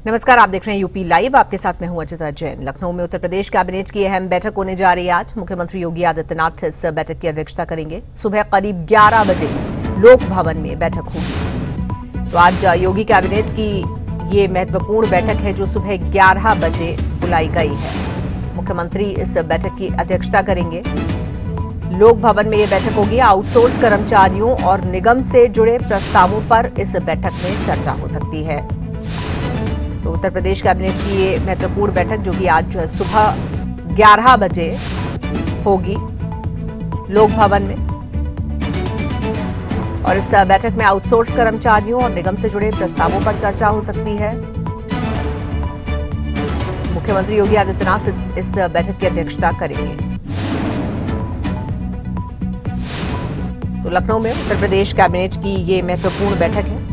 नमस्कार, आप देख रहे हैं यूपी लाइव। आपके साथ मैं हूं अजिता जैन। लखनऊ में उत्तर प्रदेश कैबिनेट की अहम बैठक होने जा रही है। आज मुख्यमंत्री योगी आदित्यनाथ इस बैठक की अध्यक्षता करेंगे। सुबह करीब 11 बजे लोक भवन में बैठक होगी। तो आज योगी कैबिनेट की ये महत्वपूर्ण बैठक है जो सुबह 11 बजे बुलाई गई है। मुख्यमंत्री इस बैठक की अध्यक्षता करेंगे। लोक भवन में ये बैठक होगी। आउटसोर्स कर्मचारियों और निगम से जुड़े प्रस्तावों पर इस बैठक में चर्चा हो सकती है। तो उत्तर प्रदेश कैबिनेट की ये महत्वपूर्ण बैठक जो कि आज सुबह 11 बजे होगी लोक भवन में, और इस बैठक में आउटसोर्स कर्मचारियों और निगम से जुड़े प्रस्तावों पर चर्चा हो सकती है। मुख्यमंत्री योगी आदित्यनाथ इस बैठक की अध्यक्षता करेंगे। तो लखनऊ में उत्तर प्रदेश कैबिनेट की ये महत्वपूर्ण बैठक है।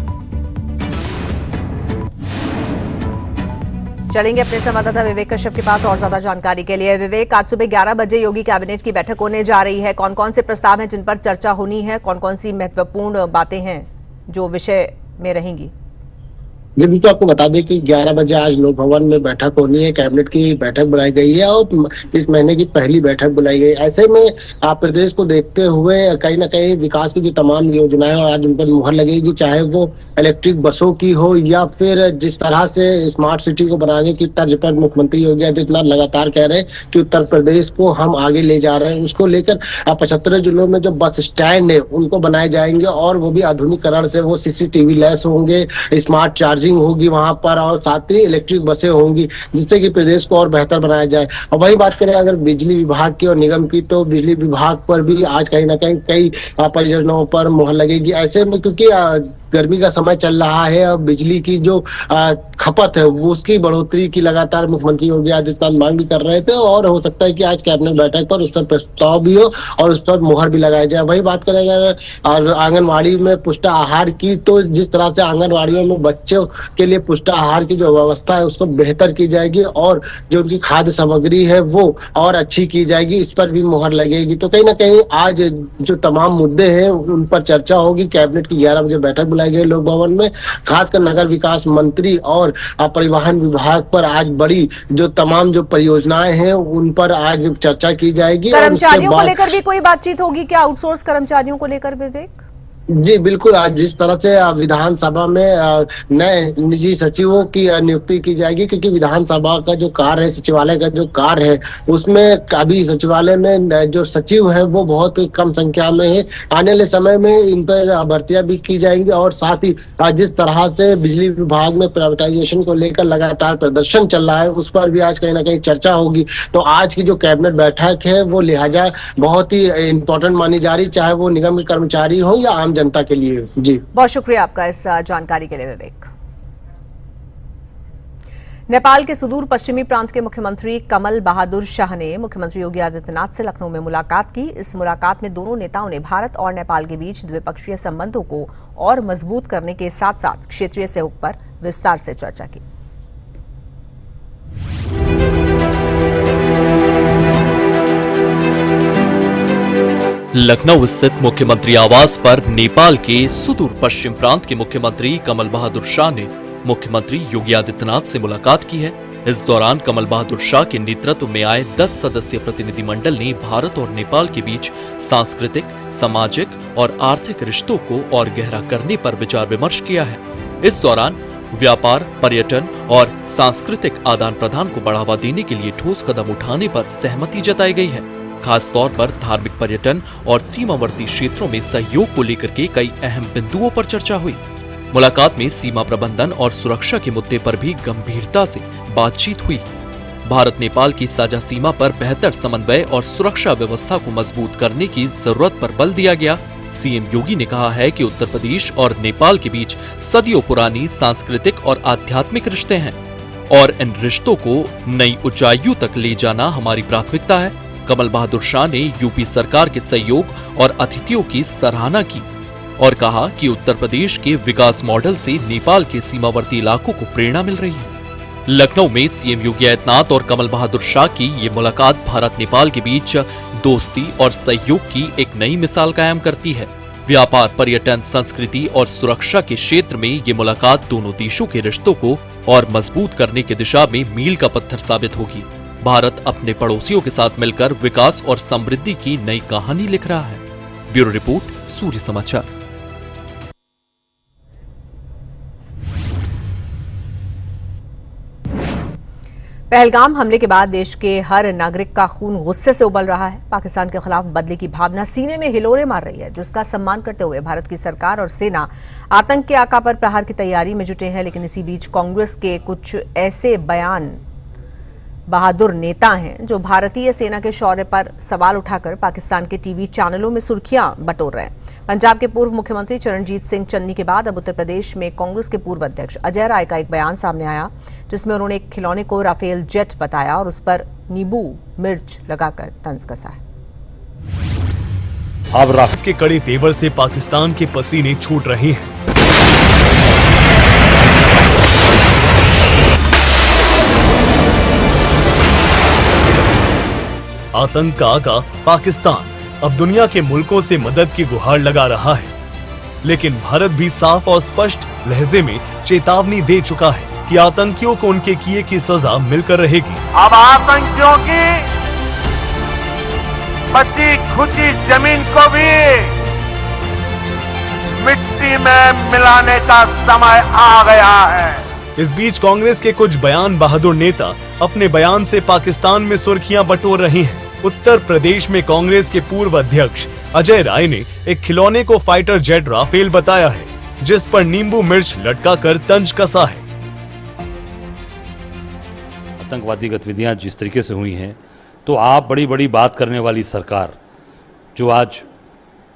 चलेंगे अपने संवाददाता विवेक कश्यप के पास और ज्यादा जानकारी के लिए। विवेक, आज सुबह 11 बजे योगी कैबिनेट की बैठक होने जा रही है। कौन कौन से प्रस्ताव हैं जिन पर चर्चा होनी है? कौन कौन सी महत्वपूर्ण बातें हैं जो विषय में रहेंगी? जी बिल्कुल, आपको बता दें कि 11 बजे आज लोक भवन में बैठक होनी है। कैबिनेट की बैठक बुलाई गई है और इस महीने की पहली बैठक बुलाई गई। ऐसे में आप प्रदेश को देखते हुए कहीं ना कहीं विकास की जो तमाम योजनाएं आज उन पर मुहर लगेगी, चाहे वो इलेक्ट्रिक बसों की हो या फिर जिस तरह से स्मार्ट सिटी को बनाने की तर्ज पर मुख्यमंत्री योगी आदित्यनाथ लगातार कह रहे हैं कि उत्तर प्रदेश को हम आगे ले जा रहे हैं। उसको लेकर 75 जिलों में जो बस स्टैंड है उनको बनाए जाएंगे और वो भी आधुनिकरण से, वो CCTV लैस होंगे, स्मार्ट चार्जिंग होगी वहां पर, और साथ ही इलेक्ट्रिक बसें होंगी, जिससे कि प्रदेश को और बेहतर बनाया जाए। और वही बात करें अगर बिजली विभाग की और निगम की, तो बिजली विभाग पर भी आज कहीं ना कहीं कई परियोजनाओं पर मुहर लगेगी। ऐसे में क्योंकि गर्मी का समय चल रहा है और बिजली की जो खपत है वो उसकी बढ़ोतरी की लगातार मुख्यमंत्री योगी आदित्यनाथ मांग भी कर रहे थे, और हो सकता है कि आज कैबिनेट बैठक पर उस पर प्रस्ताव भी हो और उस पर मुहर भी लगाया जाए। वही बात करें अगर आंगनबाड़ी में पुष्टाहार की, तो जिस तरह से आंगनबाड़ियों में बच्चों के लिए पुष्टाहार की जो व्यवस्था है उसको बेहतर की जाएगी और जो उनकी खाद्य सामग्री है वो और अच्छी की जाएगी, इस पर भी मुहर लगेगी। तो कहीं ना कहीं आज जो तमाम मुद्दे हैं उन पर चर्चा होगी। कैबिनेट की 11 बजे बैठक बुलाई गई लोक भवन में। खासकर नगर विकास मंत्री और परिवहन विभाग पर आज बड़ी जो तमाम जो परियोजनाएं हैं उन पर आज चर्चा की जाएगी। कर्मचारियों को लेकर भी कोई बातचीत होगी क्या? आउटसोर्स कर्मचारियों को लेकर विवेक? जी बिल्कुल, आज जिस तरह से विधानसभा में नए निजी सचिवों की नियुक्ति की जाएगी, क्योंकि विधानसभा का जो कार्य है, सचिवालय का जो कार्य है, उसमें अभी सचिवालय में जो सचिव है वो बहुत कम संख्या में है। आने वाले समय में इन पर भर्तियां भी की जाएंगी, और साथ ही जिस तरह से बिजली विभाग में प्राइवेटाइजेशन को लेकर लगातार प्रदर्शन चल रहा है उस पर भी आज कहीं ना कहीं चर्चा होगी। तो आज की जो कैबिनेट बैठक है वो लिहाजा बहुत ही इंपॉर्टेंट मानी जा रही, चाहे वो निगम के कर्मचारी हो या आम जनता के लिए। जी बहुत शुक्रिया आपका इस जानकारी के लिए विवेक। नेपाल के सुदूर पश्चिमी प्रांत के मुख्यमंत्री कमल बहादुर शाह ने मुख्यमंत्री योगी आदित्यनाथ से लखनऊ में मुलाकात की। इस मुलाकात में दोनों नेताओं ने भारत और नेपाल के बीच द्विपक्षीय संबंधों को और मजबूत करने के साथ साथ क्षेत्रीय सहयोग पर विस्तार से चर्चा की। लखनऊ स्थित मुख्यमंत्री आवास पर नेपाल के सुदूर पश्चिम प्रांत के मुख्यमंत्री कमल बहादुर शाह ने मुख्यमंत्री योगी आदित्यनाथ से मुलाकात की है। इस दौरान कमल बहादुर शाह के नेतृत्व में आए 10 सदस्यीय प्रतिनिधिमंडल ने भारत और नेपाल के बीच सांस्कृतिक, सामाजिक और आर्थिक रिश्तों को और गहरा करने पर विचार विमर्श किया है। इस दौरान व्यापार, पर्यटन और सांस्कृतिक आदान प्रदान को बढ़ावा देने के लिए ठोस कदम उठाने पर सहमति जताई गई है। खास तौर पर धार्मिक पर्यटन और सीमावर्ती क्षेत्रों में सहयोग को लेकर के कई अहम बिंदुओं पर चर्चा हुई। मुलाकात में सीमा प्रबंधन और सुरक्षा के मुद्दे पर भी गंभीरता से बातचीत हुई। भारत नेपाल की साझा सीमा पर बेहतर समन्वय और सुरक्षा व्यवस्था को मजबूत करने की जरूरत पर बल दिया गया। सीएम योगी ने कहा है कि उत्तर प्रदेश और नेपाल के बीच सदियों पुरानी सांस्कृतिक और आध्यात्मिक रिश्ते हैं और इन रिश्तों को नई ऊंचाइयों तक ले जाना हमारी प्राथमिकता है। कमल बहादुर शाह ने यूपी सरकार के सहयोग और अतिथियों की सराहना की और कहा कि उत्तर प्रदेश के विकास मॉडल से नेपाल के सीमावर्ती इलाकों को प्रेरणा मिल रही है। लखनऊ में सीएम योगी आदित्यनाथ और कमल बहादुर शाह की ये मुलाकात भारत नेपाल के बीच दोस्ती और सहयोग की एक नई मिसाल कायम करती है। व्यापार, पर्यटन, संस्कृति और सुरक्षा के क्षेत्र में ये मुलाकात दोनों देशों के रिश्तों को और मजबूत करने की दिशा में मील का पत्थर साबित होगी। भारत अपने पड़ोसियों के साथ मिलकर विकास और समृद्धि की नई कहानी लिख रहा है। ब्यूरो रिपोर्ट, सूर्य समाचार। पहलगाम हमले के बाद देश के हर नागरिक का खून गुस्से से उबल रहा है। पाकिस्तान के खिलाफ बदले की भावना सीने में हिलोरे मार रही है, जिसका सम्मान करते हुए भारत की सरकार और सेना आतंक के आका पर प्रहार की तैयारी में जुटे हैं। लेकिन इसी बीच कांग्रेस के कुछ ऐसे बहादुर नेता हैं जो भारतीय सेना के शौर्य पर सवाल उठाकर पाकिस्तान के टीवी चैनलों में सुर्खियां बटोर रहे हैं। पंजाब के पूर्व मुख्यमंत्री चरणजीत सिंह चन्नी के बाद अब उत्तर प्रदेश में कांग्रेस के पूर्व अध्यक्ष अजय राय का एक बयान सामने आया, जिसमें उन्होंने एक खिलौने को राफेल जेट बताया और उस पर नींबू मिर्च लगाकर तंज कसा है। अब राफेल के कड़े तेवर से पाकिस्तान के पसीने छूट रहे हैं। आतंक का आका पाकिस्तान अब दुनिया के मुल्कों से मदद की गुहार लगा रहा है, लेकिन भारत भी साफ और स्पष्ट लहजे में चेतावनी दे चुका है कि आतंकियों को उनके किए की सजा मिलकर रहेगी। अब आतंकियों की बची खुची जमीन को भी मिट्टी में मिलाने का समय आ गया है। इस बीच कांग्रेस के कुछ बयान बहादुर नेता अपने बयान से पाकिस्तान में सुर्खियां बटोर रहे हैं। उत्तर प्रदेश में कांग्रेस के पूर्व अध्यक्ष अजय राय ने एक खिलौने को फाइटर जेट राफेल बताया है, जिस पर नींबू मिर्च लटकाकर तंज कसा है। आतंकवादी गतिविधियां जिस तरीके से हुई हैं, तो आप बड़ी बड़ी बात करने वाली सरकार जो आज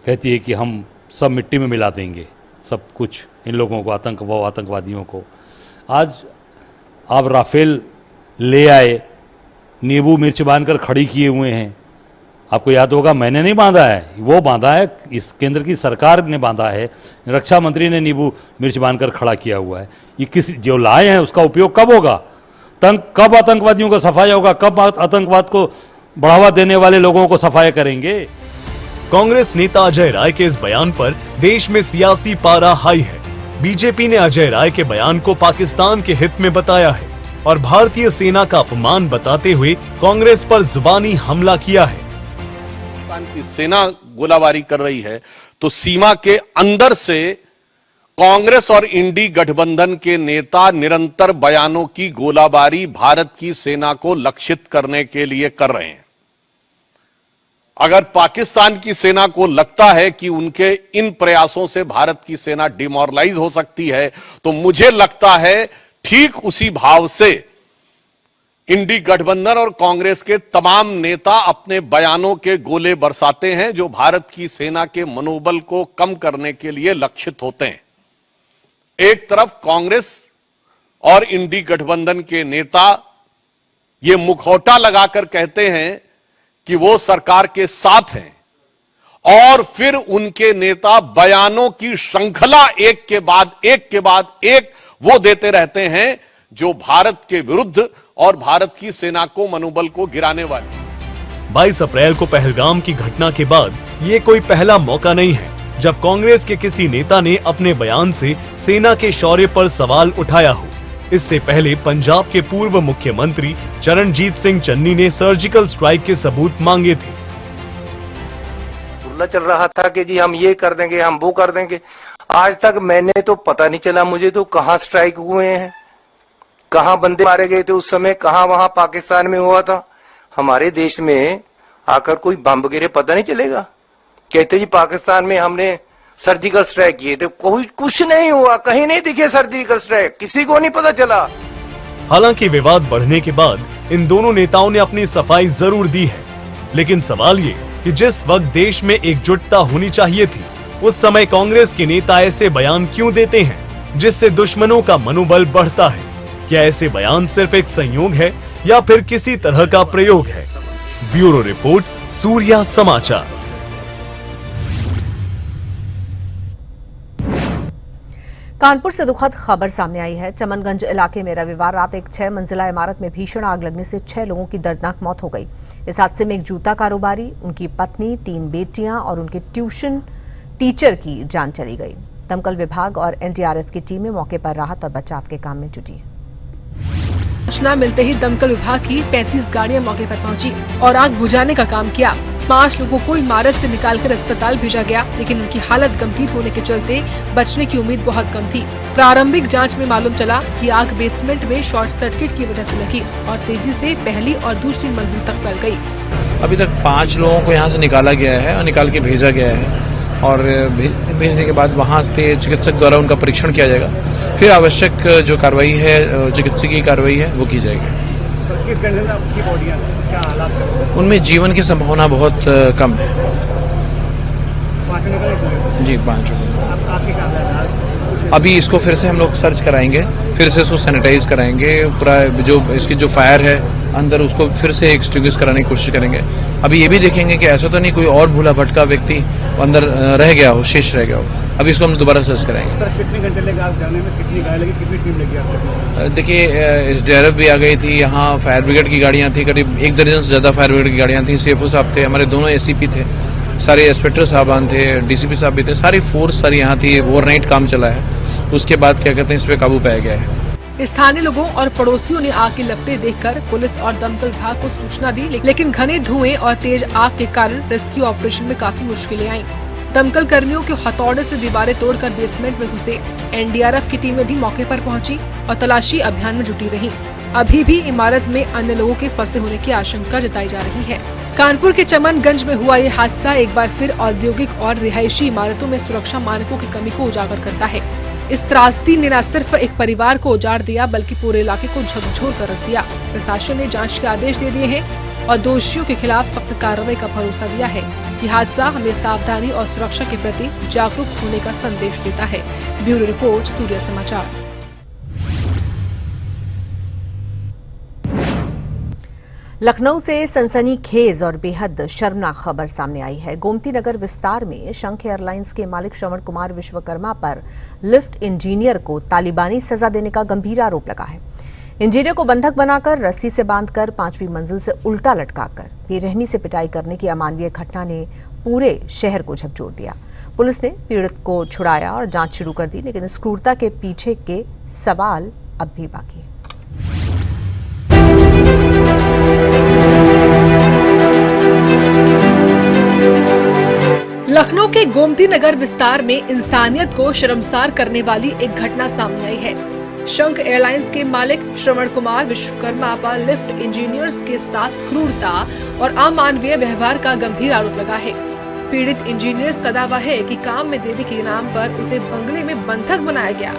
कहती है कि हम सब मिट्टी में मिला देंगे सब कुछ इन लोगों को, आतंकवादियों को, आज आप राफेल ले आए, नींबू मिर्च बांधकर खड़ी किए हुए हैं। आपको याद होगा, मैंने नहीं बांधा है, वो बांधा है, इस केंद्र की सरकार ने बांधा है, रक्षा मंत्री ने नींबू मिर्च बांधकर खड़ा किया हुआ है। ये किस जो लाए हैं उसका उपयोग कब होगा? कब आतंकवादियों को सफाया होगा? कब आतंकवाद को बढ़ावा देने वाले लोगों को सफाया करेंगे? कांग्रेस नेता अजय राय के इस बयान पर देश में सियासी पारा हाई है। बीजेपी ने अजय राय के बयान को पाकिस्तान के हित में बताया है और भारतीय सेना का अपमान बताते हुए कांग्रेस पर जुबानी हमला किया है। पाकिस्तान की सेना गोलाबारी कर रही है तो सीमा के अंदर से कांग्रेस और इंडी गठबंधन के नेता निरंतर बयानों की गोलाबारी भारत की सेना को लक्षित करने के लिए कर रहे हैं। अगर पाकिस्तान की सेना को लगता है कि उनके इन प्रयासों से भारत की सेना डिमोरलाइज हो सकती है, तो मुझे लगता है ठीक उसी भाव से इंडी गठबंधन और कांग्रेस के तमाम नेता अपने बयानों के गोले बरसाते हैं, जो भारत की सेना के मनोबल को कम करने के लिए लक्षित होते हैं। एक तरफ कांग्रेस और इंडी गठबंधन के नेता ये मुखौटा लगाकर कहते हैं कि वो सरकार के साथ हैं, और फिर उनके नेता बयानों की श्रृंखला एक के बाद एक वो देते रहते हैं जो भारत के विरुद्ध और भारत की सेना को मनोबल को गिराने वाले। 22 अप्रैल को पहलगाम की घटना के बाद ये कोई पहला मौका नहीं है जब कांग्रेस के किसी नेता ने अपने बयान से सेना के शौर्य पर सवाल उठाया हो। इससे पहले पंजाब के पूर्व मुख्यमंत्री चरणजीत सिंह चन्नी ने सर्जिकल स्ट्राइक के सबूत मांगे थे। चल रहा था कि जी हम ये कर देंगे, हम वो कर देंगे। आज तक मैंने तो पता नहीं चला मुझे तो कहाँ स्ट्राइक हुए हैं, कहाँ बंदे मारे गए थे उस समय, कहाँ वहां पाकिस्तान में हुआ था। हमारे देश में आकर कोई बम गिरे पता नहीं चलेगा। कहते जी पाकिस्तान में हमने सर्जिकल स्ट्राइक किए थे, कोई कुछ नहीं हुआ, कहीं नहीं दिखे सर्जिकल स्ट्राइक, किसी को नहीं पता चला। हालांकि विवाद बढ़ने के बाद इन दोनों नेताओं ने अपनी सफाई जरूर दी है, लेकिन सवाल ये कि जिस वक्त देश में एकजुटता होनी चाहिए थी, उस समय कांग्रेस के नेता ऐसे बयान क्यों देते हैं जिससे दुश्मनों का मनोबल बढ़ता है? क्या ऐसे बयान सिर्फ एक संयोग है या फिर किसी तरह का प्रयोग है? ब्यूरो रिपोर्ट, सूर्या समाचार। कानपुर से दुखद खबर सामने आई है। चमनगंज इलाके में रविवार रात एक 6 मंजिला इमारत में भीषण आग लगने से 6 लोगों की दर्दनाक मौत हो गई। इस हादसे में एक जूता कारोबारी, उनकी पत्नी, 3 बेटियां और उनके ट्यूशन टीचर की जान चली गई। दमकल विभाग और एनडीआरएफ की टीमें मौके पर राहत और बचाव के काम में जुटी है। सूचना मिलते ही दमकल विभाग की 35 गाड़ियां मौके पर पहुंची और आग बुझाने का काम किया। 5 लोगों को इमारत से निकालकर अस्पताल भेजा गया, लेकिन उनकी हालत गंभीर होने के चलते बचने की उम्मीद बहुत कम थी। प्रारंभिक जांच में मालूम चला कि आग बेसमेंट में शॉर्ट सर्किट की वजह से लगी और तेजी से पहली और दूसरी मंजिल तक फैल गई। अभी तक 5 लोगों को यहाँ से निकाला गया है और निकाल के भेजा गया है और भेजने के बाद वहाँ पे चिकित्सक द्वारा उनका परीक्षण किया जाएगा, फिर आवश्यक जो कार्रवाई है, चिकित्सकीय कार्रवाई है, वो की जाएगी। किस कंडीशन में आपकी बॉडी है, क्या हालात? उनमें जीवन की संभावना बहुत कम है। 5 निकले जी, 5 आपके क्या? अभी इसको फिर से हम लोग सर्च कराएंगे, फिर से इसको सैनिटाइज कराएंगे, पूरा जो इसकी जो फायर है अंदर उसको फिर से एक्सटिंग्विश कराने की कोशिश करेंगे। अभी ये भी देखेंगे कि ऐसा तो नहीं कोई और भूला भटका व्यक्ति अंदर रह गया हो, शेष रह गया हो। अभी इसको हम दोबारा सर्च कराएंगे। सर, कितने घंटे लगे आप जाने में, कितनी गाड़ी लगी, कितनी टीम लगी आपको? देखिए, एसडीआरएफ भी आ गई थी, यहाँ फायर ब्रिगेड की गाड़ियाँ थी, करीब 1 दर्जन से ज़्यादा फायर ब्रिगेड की गाड़ियाँ थी। सीएफओ साहब थे, हमारे दोनों एसीपी थे, सारे इंस्पेक्टर साहबान थे, डीसीपी साहब भी थे, सारी फोर्स सारी यहाँ थी। ओवरनाइट काम चला है, उसके बाद क्या कहते हैं इस पे काबू पाया गया है। स्थानीय लोगों और पड़ोसियों ने आग की लपटें देखकर पुलिस और दमकल विभाग को सूचना दी, लेकिन घने धुएं और तेज आग के कारण रेस्क्यू ऑपरेशन में काफी मुश्किलें आईं। दमकल कर्मियों के हथौड़े से दीवारें तोड़कर बेसमेंट में घुसे। एनडीआरएफ की टीमें भी मौके पर पहुंची और तलाशी अभियान में जुटी रहीं। अभी भी इमारत में अन्य लोगों के फंसे होने की आशंका जताई जा रही है। कानपुर के चमनगंज में हुआ ये हादसा एक बार फिर औद्योगिक और रिहायशी इमारतों में सुरक्षा मानकों की कमी को उजागर करता है। इस त्रासदी ने न सिर्फ एक परिवार को उजाड़ दिया, बल्कि पूरे इलाके को झकझोर कर रख दिया। प्रशासन ने जांच के आदेश दे दिए हैं और दोषियों के खिलाफ सख्त कार्रवाई का भरोसा दिया है। ये हादसा हमें सावधानी और सुरक्षा के प्रति जागरूक होने का संदेश देता है। ब्यूरो रिपोर्ट, सूर्य समाचार। लखनऊ से सनसनीखेज और बेहद शर्मनाक खबर सामने आई है। गोमती नगर विस्तार में शंख एयरलाइंस के मालिक श्रवण कुमार विश्वकर्मा पर लिफ्ट इंजीनियर को तालिबानी सजा देने का गंभीर आरोप लगा है। इंजीनियर को बंधक बनाकर रस्सी से बांधकर 5वीं मंजिल से उल्टा लटकाकर बेरहमी से पिटाई करने की अमानवीय घटना ने पूरे शहर को झकझोर दिया। पुलिस ने पीड़ित को छुड़ाया और जांच शुरू कर दी, लेकिन इस क्रूरता के पीछे के सवाल अब भी बाकी है। लखनऊ के गोमती नगर विस्तार में इंसानियत को शर्मसार करने वाली एक घटना सामने आई है। शंख एयरलाइंस के मालिक श्रवण कुमार विश्वकर्मा पर लिफ्ट इंजीनियर्स के साथ क्रूरता और अमानवीय व्यवहार का गंभीर आरोप लगा है। पीड़ित इंजीनियर्स का दावा है कि काम में देने के नाम पर उसे बंगले में बंधक बनाया गया।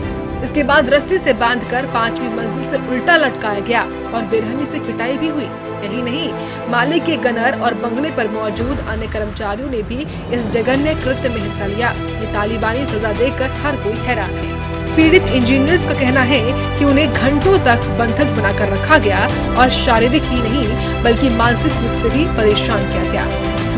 इसके बाद रस्सी से बांधकर 5वीं मंजिल से उल्टा लटकाया गया और बेरहमी से पिटाई भी हुई। यही नहीं, मालिक के गनर और बंगले पर मौजूद अन्य कर्मचारियों ने भी इस जघन्य कृत्य में हिस्सा लिया। ये तालिबानी सजा देखकर हर कोई हैरान है। पीड़ित इंजीनियर्स का कहना है कि उन्हें घंटों तक बंधक बनाकर रखा गया और शारीरिक ही नहीं बल्कि मानसिक रूप से भी परेशान किया गया।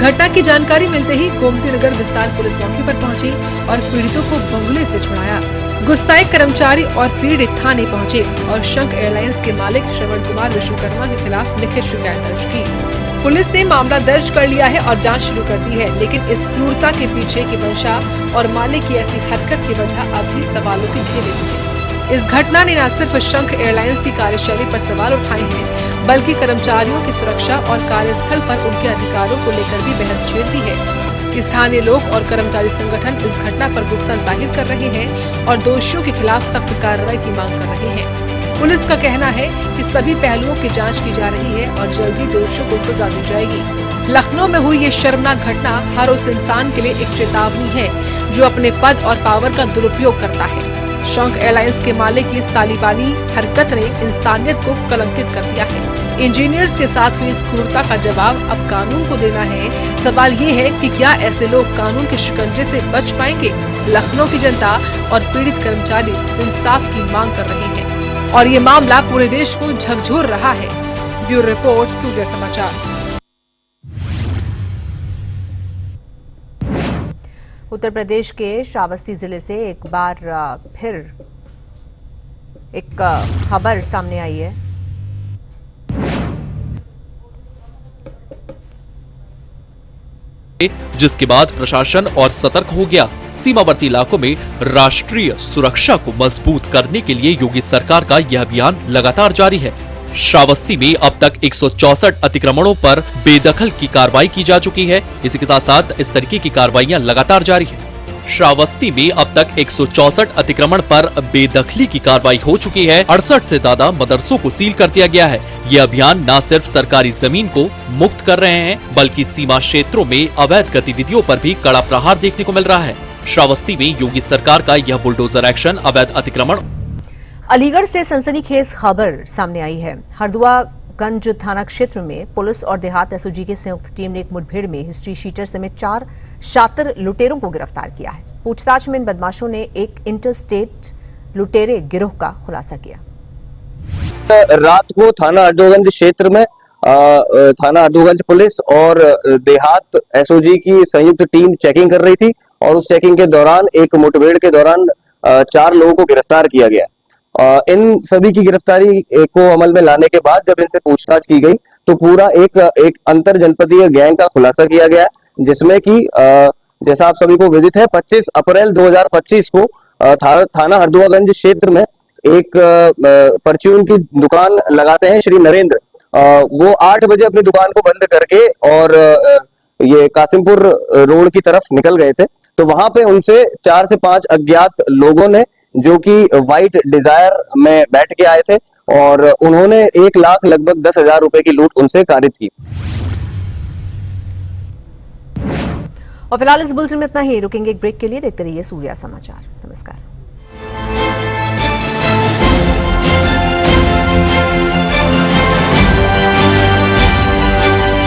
घटना की जानकारी मिलते ही गोमती नगर विस्तार पुलिस मौके पर पहुंची और पीड़ितों को बंगले से छुड़ाया। गुस्साए कर्मचारी और पीड़ित थाने पहुंचे और शंख एयरलाइंस के मालिक श्रवण कुमार विश्वकर्मा के खिलाफ लिखित शिकायत दर्ज की। पुलिस ने मामला दर्ज कर लिया है और जांच शुरू कर दी है, लेकिन इस क्रूरता के पीछे की मंशा और मालिक की ऐसी हरकत की वजह अब भी सवालों के घेरे में है। इस घटना ने न सिर्फ शंख एयरलाइंस की कार्यशैली पर सवाल उठाए हैं, बल्कि कर्मचारियों की सुरक्षा और कार्यस्थल पर उनके अधिकारों को लेकर भी बहस छेड़ दी है। स्थानीय लोग और कर्मचारी संगठन इस घटना पर गुस्सा जाहिर कर रहे हैं और दोषियों के खिलाफ सख्त कार्रवाई की मांग कर रहे हैं। पुलिस का कहना है कि सभी पहलुओं की जांच की जा रही है और जल्दी दोषियों को सजा दी जाएगी। लखनऊ में हुई ये शर्मनाक घटना हर उस इंसान के लिए एक चेतावनी है जो अपने पद और पावर का दुरुपयोग करता है। शंख एयरलाइंस के मालिक की इस तालिबानी हरकत ने इंसानियत को कलंकित कर दिया है। इंजीनियर्स के साथ हुई इस क्रूरता का जवाब अब कानून को देना है। सवाल ये है कि क्या ऐसे लोग कानून के शिकंजे से बच पाएंगे? लखनऊ की जनता और पीड़ित कर्मचारी इंसाफ की मांग कर रहे हैं और ये मामला पूरे देश को झकझोर रहा है। ब्यूरो रिपोर्ट, सूर्य समाचार। उत्तर प्रदेश के श्रावस्ती जिले से एक बार फिर एक खबर सामने आई है। जिसके बाद प्रशासन और सतर्क हो गया। सीमावर्ती इलाकों में राष्ट्रीय सुरक्षा को मजबूत करने के लिए योगी सरकार का यह अभियान लगातार जारी है। श्रावस्ती में अब तक 164 अतिक्रमणों पर बेदखल की कार्रवाई की जा चुकी है। इसी के साथ साथ इस तरीके की कार्रवाइयां लगातार जारी है। श्रावस्ती में अब तक 164 अतिक्रमण पर बेदखली की कार्रवाई हो चुकी है। 68 से ज्यादा मदरसों को सील कर दिया गया है। ये अभियान न सिर्फ सरकारी जमीन को मुक्त कर रहे हैं, बल्कि सीमा क्षेत्रों में अवैध गतिविधियों पर भी कड़ा प्रहार देखने को मिल रहा है। श्रावस्ती में योगी सरकार का यह बुलडोजर एक्शन अवैध अतिक्रमण। अलीगढ़ से सनसनीखेज खबर सामने आई है। हरदुआगंज थाना क्षेत्र में पुलिस और देहात एसओजी की संयुक्त टीम ने एक मुठभेड़ में हिस्ट्री शीटर समेत 4 शातिर लुटेरों को गिरफ्तार किया है। पूछताछ में इन बदमाशों ने एक इंटरस्टेट लुटेरे गिरोह का खुलासा किया। रात को थाना हरदोगंज क्षेत्र में थाना हरदोगंज पुलिस और देहात एसओजी की संयुक्त टीम चेकिंग कर रही थी और उस चेकिंग के दौरान एक मुठभेड़ के दौरान 4 लोगों को गिरफ्तार किया गया। इन सभी की गिरफ्तारी को अमल में लाने के बाद जब इनसे पूछताछ की गई तो पूरा एक अंतर जनपदीय गैंग का खुलासा किया गया, जिसमें कि जैसा आप सभी को विदित है 25 अप्रैल 2025 को थाना हरदुआगंज क्षेत्र में एक परचून की दुकान लगाते हैं श्री नरेंद्र। वो 8 बजे अपनी दुकान को बंद करके और ये कासिमपुर रोड की तरफ निकल गए थे। तो वहां पे उनसे 4 से 5 अज्ञात लोगों ने, जो कि व्हाइट डिजायर में बैठ के आए थे, और उन्होंने 1 लाख लगभग 10,000 रुपए की लूट उनसे कारित की। और फिलहाल इस बुलेटिन में इतना ही। रुकेंगे एक ब्रेक के लिए। देखते रहिए सूर्या समाचार। नमस्कार।